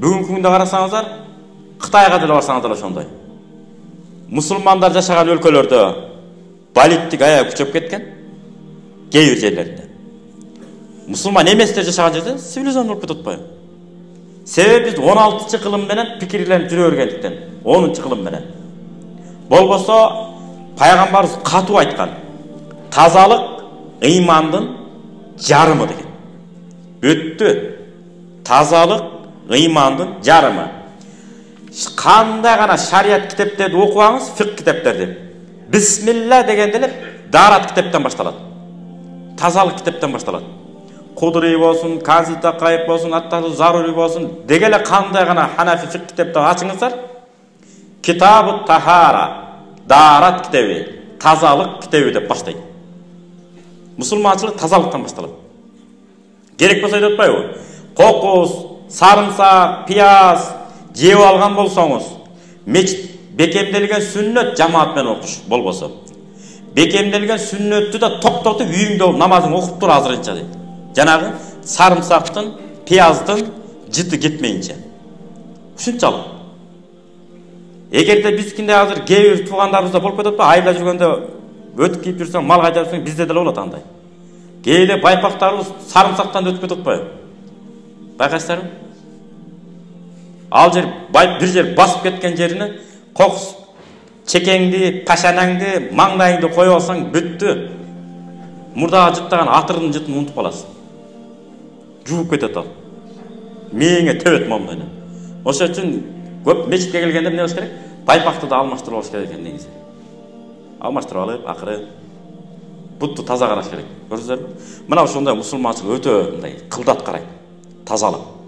Бүгінгі күнде қарасаңыздар, Қытайға деле барсаңыздар ошондой. Мусулмандар жашаган өлкөлөрдө балиттик аябай күчөп кеткен. Кээ бир жерлерде. Мусулман эместер жашаган жерде цивилизацион болуп кетип атпайбы? Себеби биз 16-кылым менен пикирленип жүрө бергендиктен, 10-кылым менен. Болбосо пайгамбарыбыз катуу айткан. Тазалык ыймандын жарымы деген. Өттү. Тазалык ыймандын жарымы. Кандай гана шарият китептерди окубаңыз, фик китептерди. Бисмилла дегенде эле дарат китептен башталат. Тазалык китептен башталат. Кудри болсун, Кази Такаев болсун, Атталу Зарури болсун, дегеле кандай гана Ханафи фик китепти ачыңыздар. Китабу Тахара, дарат китеби, тазалык китеби деп баштайт. Мусулманчылык тазалыктан башталат. Керек болсо айтып атпайбы? Кокус, сарымсак, пияз жеп алган болсоңуз, мечит бекемделген сүннөт жамаат менен окуш болбосо. Бекемделген сүннөттү да токтотуп үйүңдө намазың окуп тур азырынча дейт. Жанагы сарымсактын, пияздын жыты кетмейинче. Ушунчалык. Эгерде бизкинде азыр кээ бир туугандарыбызда болуп кетип атпайбы, айла жүргөндө өтүп кийип жүрсөң, мал кайдап жүрсөң, бизде деле болот андай. Кээде байпактарыбыз сарымсактан өтүп кетип атпайбы? Байкайсыздарбы? Ал жер бир жер басып кеткен жерине кокус чекеңди, пашанаңды, маңдайыңды коюп алсаң бүттү. Мурдага жыттаган атырдын жытын унутуп каласың. Жууп кетет ал. Мээңе тебет момдойнан. Ошон үчүн көп мечитке келгенде эмне кылыш керек? Байпакты да алмаштырып алыш керек экен негизи. Алмаштырып алып, акыры бутту таза караш керек. Көрдүңүзбү? Мына ошондой мусулманчылык өтө мындай кылдат карайт. Тазалык.